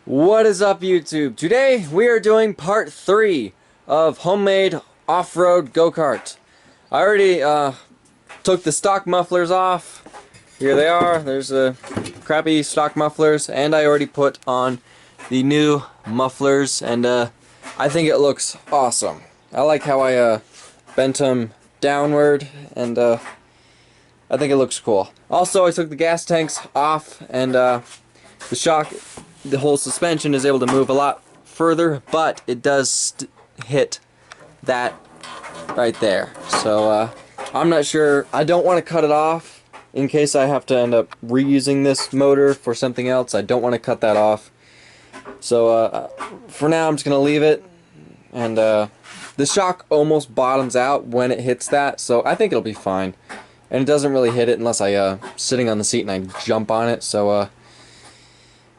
What is up, YouTube? Today we are doing part 3 of homemade off-road go-kart. I already took the stock mufflers off. Here they are. There's the crappy stock mufflers, and I already put on the new mufflers, and I think it looks awesome. I like how I bent them downward, and I think it looks cool. Also, I took the gas tanks off, and the whole suspension is able to move a lot further, but it does hit that right there. So I'm not sure. I don't want to cut it off in case I have to end up reusing this motor for something else. I don't want to cut that off. So for now, I'm just gonna leave it. And the shock almost bottoms out when it hits that, so I think it'll be fine. And it doesn't really hit it unless I sitting on the seat and I jump on it. So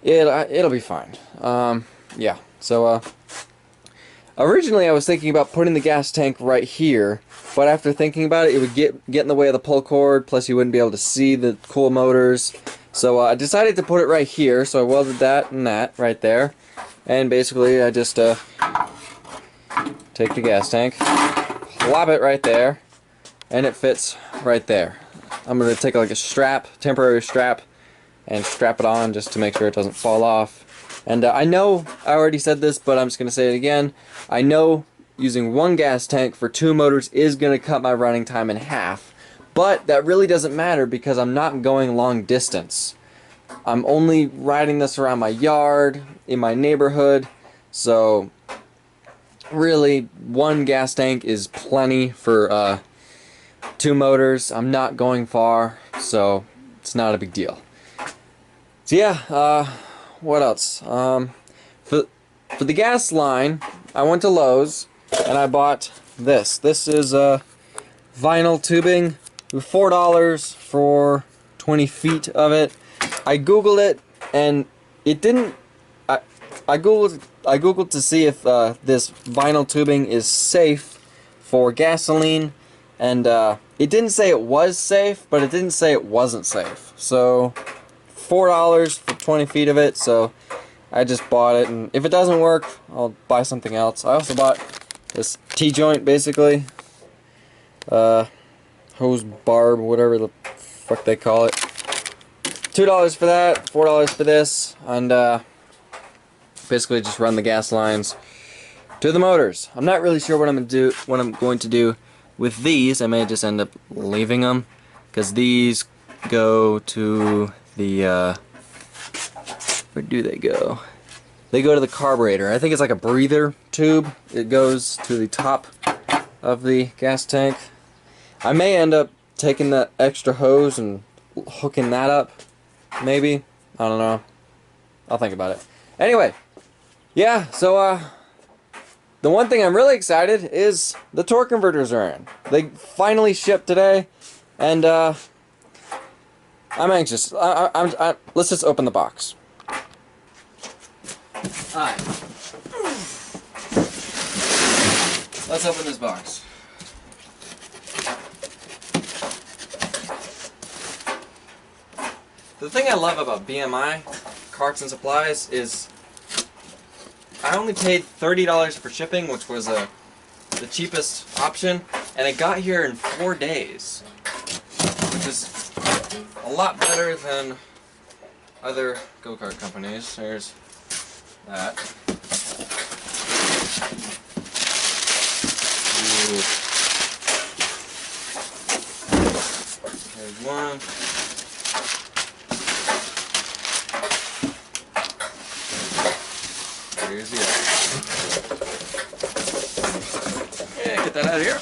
it'll be fine. Yeah. So originally I was thinking about putting the gas tank right here, but after thinking about it, it would get in the way of the pull cord. Plus, you wouldn't be able to see the cool motors. So I decided to put it right here. So I welded that and that right there, and basically I just take the gas tank, plop it right there, and it fits right there. I'm gonna take like a strap, temporary strap, and strap it on just to make sure it doesn't fall off. And I know I already said this, but I'm just going to say it again. I know using one gas tank for 2 motors is going to cut my running time in half, but that really doesn't matter because I'm not going long distance. I'm only riding this around my yard, in my neighborhood, so really one gas tank is plenty for 2 motors. I'm not going far, so it's not a big deal. So yeah, what else? For the gas line, I went to Lowe's and I bought this. This is vinyl tubing, $4 for 20 feet of it. I googled it and it didn't. I googled to see if this vinyl tubing is safe for gasoline, and it didn't say it was safe, but it didn't say it wasn't safe. So $4 for 20 feet of it, so I just bought it, and if it doesn't work, I'll buy something else. I also bought this T-joint, basically, hose barb, whatever the fuck they call it. $2 for that, $4 for this, and basically just run the gas lines to the motors. I'm not really sure what I'm going to do with these. I may just end up leaving them, because these go to the where do they go? They go to the carburetor. I think it's like a breather tube. It goes to the top of the gas tank. I may end up taking the extra hose and hooking that up, maybe. I don't know. I'll think about it. Anyway, yeah, so the one thing I'm really excited is the torque converters are in. They finally shipped today, and I'm anxious. Let's just open the box. Alright. Let's open this box. The thing I love about BMI, Carts and Supplies, is I only paid $30 for shipping, which was the cheapest option, and it got here in 4 days, which is a lot better than other go-kart companies. There's that. Ooh. There's one. Here's the other. Yeah, get that out of here.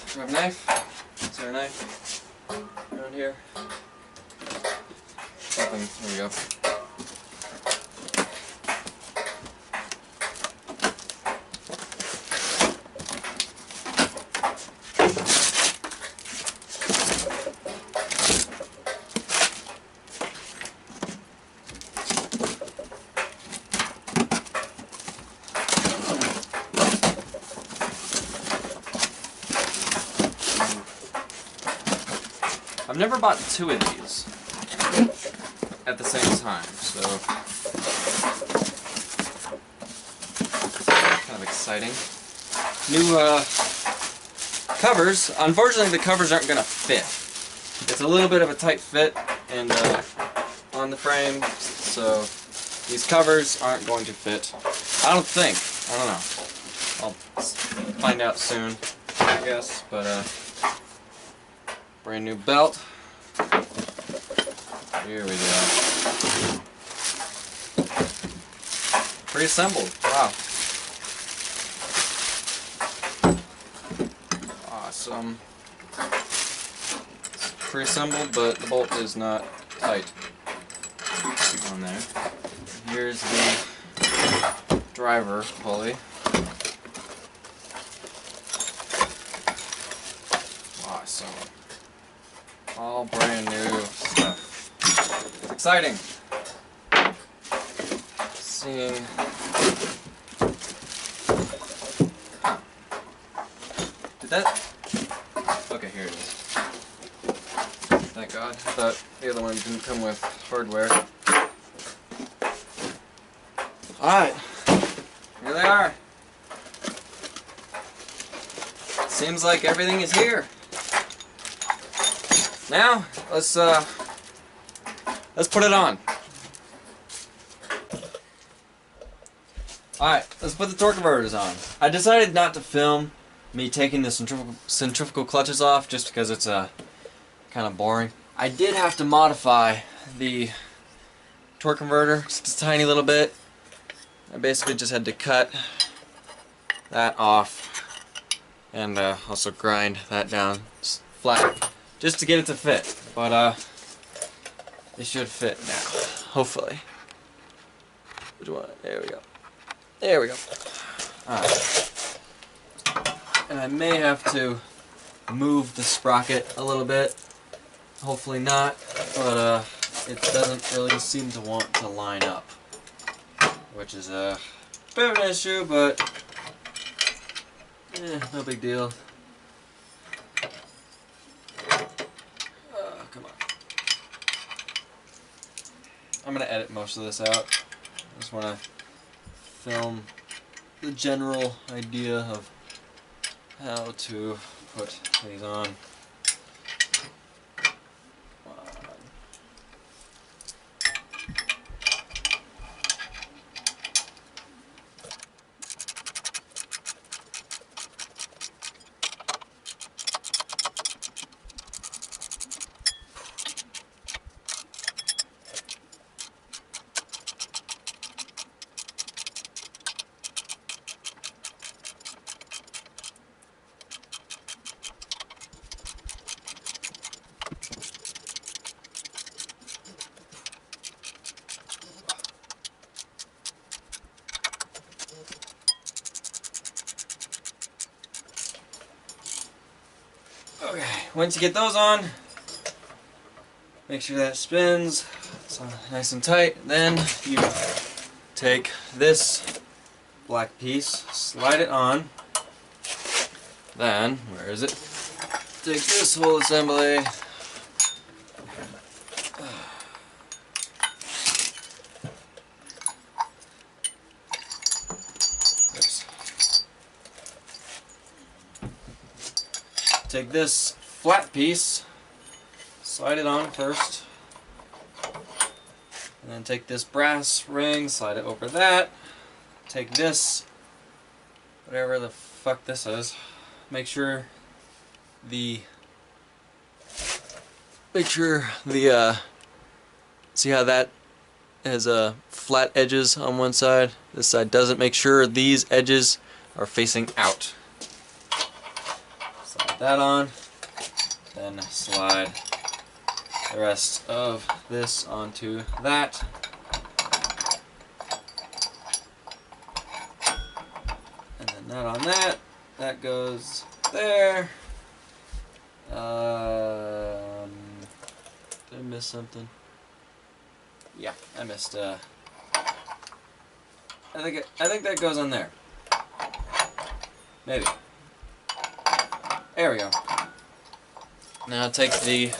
Do I have a knife? Is there a knife around here? Something. There we go. I've never bought 2 of these. at the same time. So kind of exciting. New covers. Unfortunately, the covers aren't gonna fit. It's a little bit of a tight fit and on the frame, so these covers aren't going to fit. I don't think. I don't know. I'll find out soon, I guess. But brand new belt. Here we go. Pre-assembled. Wow. Awesome. It's pre-assembled, but the bolt is not tight on there. Here's the driver pulley. Awesome. All brand new stuff. It's exciting. Seeing. Did that? Okay, here it is. Thank God. I thought the other one didn't come with hardware. Alright. Here they are. Seems like everything is here. Now, let's put it on. Alright, let's put the torque converters on. I decided not to film me taking the centrifugal clutches off just because it's kind of boring. I did have to modify the torque converter just a tiny little bit. I basically just had to cut that off and also grind that down flat just to get it to fit. But it should fit now, hopefully. Which one? There we go. There we go. Alright. And I may have to move the sprocket a little bit. Hopefully not, but it doesn't really seem to want to line up, which is a bit of an issue, but no big deal. Come on. I'm gonna edit most of this out. I just want to film the general idea of how to put these on. Okay, once you get those on, make sure that spins, it's nice and tight. Then you take this black piece, slide it on. Then, where is it? Take this whole assembly. Oops. Take this flat piece, slide it on first, and then take this brass ring, slide it over that. Take this, whatever the fuck this is, make sure the see how that has flat edges on one side, this side doesn't. Make sure these edges are facing out. Slide that on, then slide the rest of this onto that. And then that on that. That goes there. Did I miss something? Yeah, I missed. I think that goes on there. Maybe. There we go. Now take the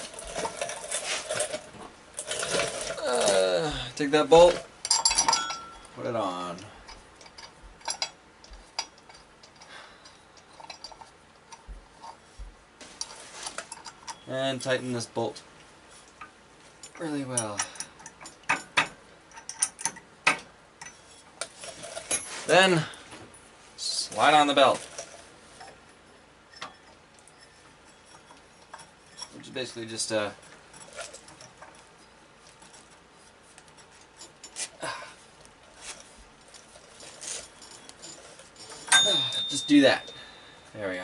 take that bolt, put it on. And tighten this bolt really well. Then slide on the belt, which is basically just just do that. There we go.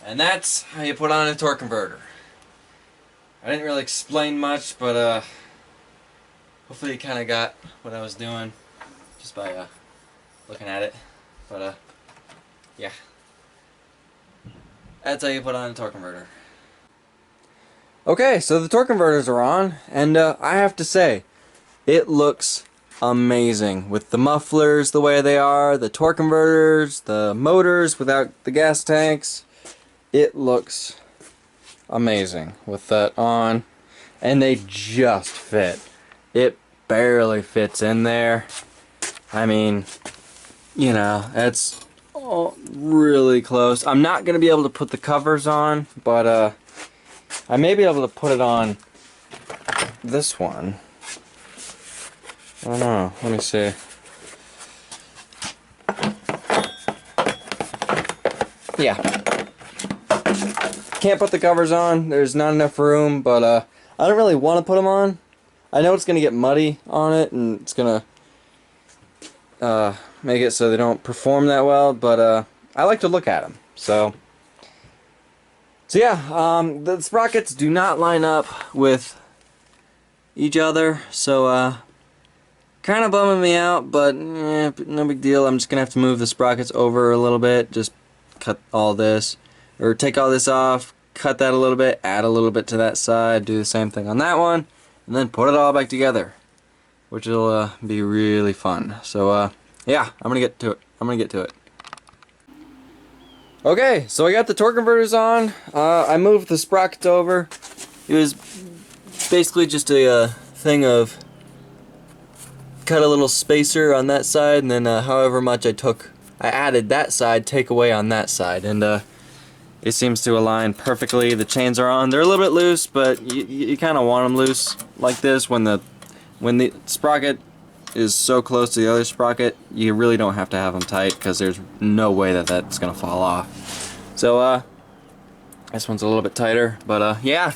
And that's how you put on a torque converter. I didn't really explain much, but hopefully you kind of got what I was doing just by looking at it. But yeah, that's how you put on a torque converter. Okay, so the torque converters are on, and I have to say, it looks amazing with the mufflers the way they are, the torque converters, the motors without the gas tanks. It looks amazing with that on, and they just fit. It barely fits in there. I mean, you know, it's all really close. I'm not gonna be able to put the covers on, but I may be able to put it on this one. I don't know. Let me see. Yeah. Can't put the covers on. There's not enough room, but I don't really want to put them on. I know it's going to get muddy on it, and it's going to make it so they don't perform that well, but I like to look at them. So yeah, the sprockets do not line up with each other, so kind of bumming me out, but no big deal. I'm just gonna have to move the sprockets over a little bit, just cut all this, or take all this off, cut that a little bit, add a little bit to that side, do the same thing on that one, and then put it all back together, which will be really fun. So yeah, I'm gonna get to it. Okay, so I got the torque converters on. I moved the sprockets over. It was basically just a thing of cut a little spacer on that side, and then however much I added that side, take away on that side, and it seems to align perfectly. The chains are on. They're a little bit loose, but you kind of want them loose like this. When the sprocket is so close to the other sprocket, you really don't have to have them tight, because there's no way that that's gonna fall off. So this one's a little bit tighter, but yeah.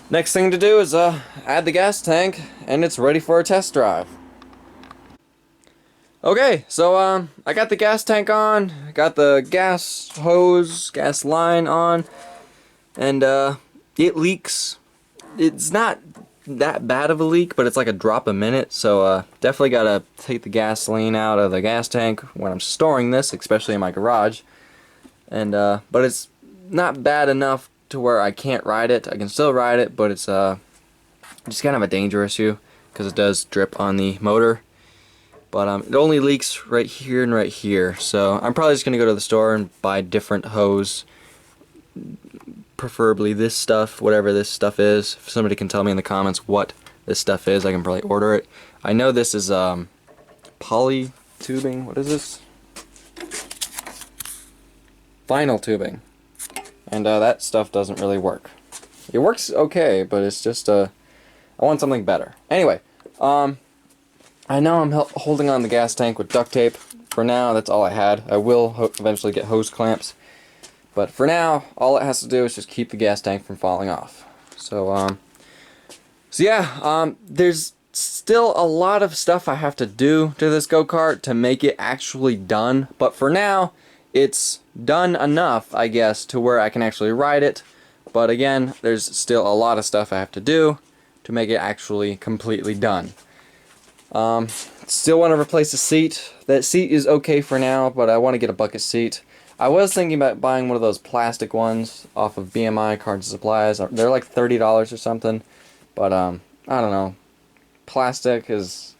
Next thing to do is add the gas tank, and it's ready for a test drive. Okay, so I got the gas tank on, I got the gas hose, gas line on, and it leaks. It's not that bad of a leak, but it's like a drop a minute, so definitely gotta take the gasoline out of the gas tank when I'm storing this, especially in my garage. And but it's not bad enough to where I can't ride it. I can still ride it, but it's just kind of a danger issue, because it does drip on the motor. But it only leaks right here and right here, so I'm probably just going to go to the store and buy different hose, preferably this stuff, whatever this stuff is. If somebody can tell me in the comments what this stuff is, I can probably order it. I know this is poly tubing. What is this? Vinyl tubing. And that stuff doesn't really work. It works okay, but it's just I want something better. Anyway, I know I'm holding on the gas tank with duct tape. For now, that's all I had. I will eventually get hose clamps. But for now, all it has to do is just keep the gas tank from falling off. So yeah, there's still a lot of stuff I have to do to this go-kart to make it actually done. But for now, it's done enough, I guess, to where I can actually ride it. But again, there's still a lot of stuff I have to do to make it actually completely done. Still want to replace the seat. That seat is okay for now, but I want to get a bucket seat. I was thinking about buying one of those plastic ones off of BMI Cards and Supplies. They're like $30 or something, but I don't know. Plastic is...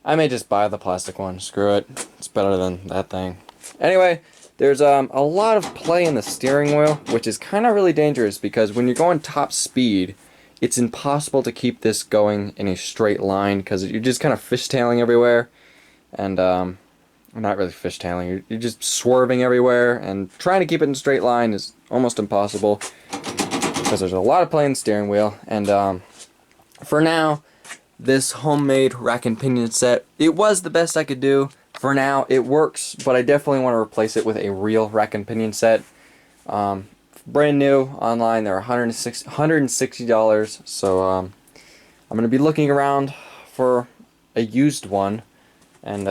I may just buy the plastic one. Screw it. It's better than that thing. Anyway, there's a lot of play in the steering wheel, which is kind of really dangerous, because when you're going top speed, it's impossible to keep this going in a straight line because you're just kind of fishtailing everywhere, and not really fishtailing, you're just swerving everywhere, and trying to keep it in a straight line is almost impossible because there's a lot of play in the steering wheel. And for now, this homemade rack and pinion set, it was the best I could do. For now, it works, but I definitely want to replace it with a real rack and pinion set. Brand new online, they're $160, so I'm going to be looking around for a used one, and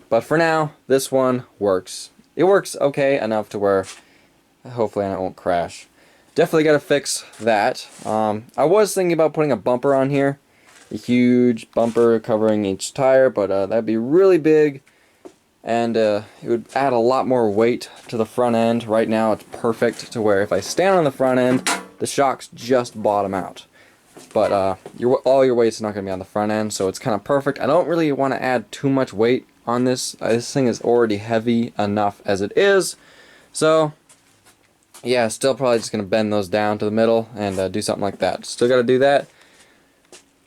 but for now, this one works. It works okay enough to where hopefully I won't crash. Definitely got to fix that. I was thinking about putting a bumper on here, a huge bumper covering each tire, but that'd be really big, and it would add a lot more weight to the front end. Right now it's perfect to where if I stand on the front end, the shocks just bottom out. But all your weight's not going to be on the front end, so it's kind of perfect. I don't really want to add too much weight on this. This thing is already heavy enough as it is. So yeah, still probably just going to bend those down to the middle and do something like that. Still got to do that.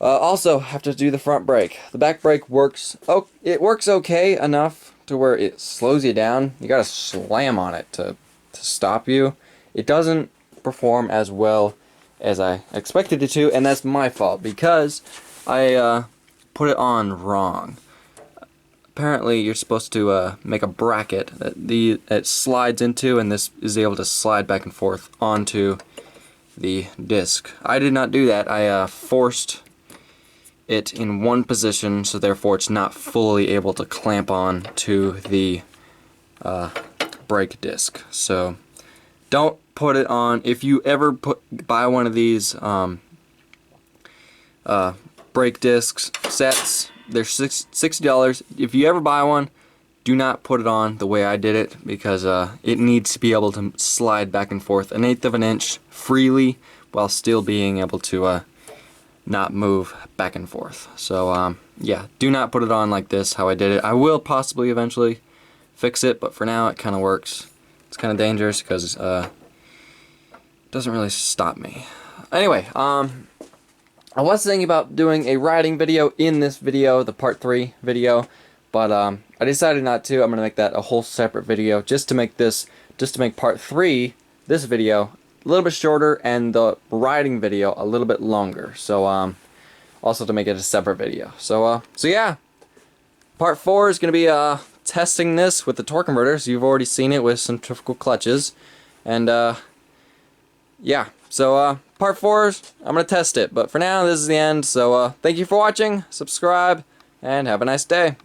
Also have to do the front brake. The back brake works. Oh, it works okay enough to where it slows you down. You gotta slam on it to stop you. It doesn't perform as well as I expected it to, and that's my fault because I put it on wrong. Apparently you're supposed to make a bracket that it slides into, and this is able to slide back and forth onto the disc. I did not do that. I forced it in one position, so therefore it's not fully able to clamp on to the brake disc. So don't put it on. If you ever buy one of these brake discs sets, they're $60. If you ever buy one, do not put it on the way I did it, because it needs to be able to slide back and forth 1/8 of an inch freely while still being able to not move back and forth. So yeah, do not put it on like this, how I did it. I will possibly eventually fix it, but for now it kind of works. It's kind of dangerous because it doesn't really stop me. Anyway, I was thinking about doing a riding video in this video, the part 3 video, but I decided not to. I'm gonna make that a whole separate video just to make part 3, this video, a little bit shorter, and the riding video a little bit longer. So also to make it a separate video. So yeah, part 4 is gonna be testing this with the torque converters. You've already seen it with centrifugal clutches, and yeah. So part 4 I'm gonna test it, but for now this is the end. So thank you for watching, subscribe, and have a nice day.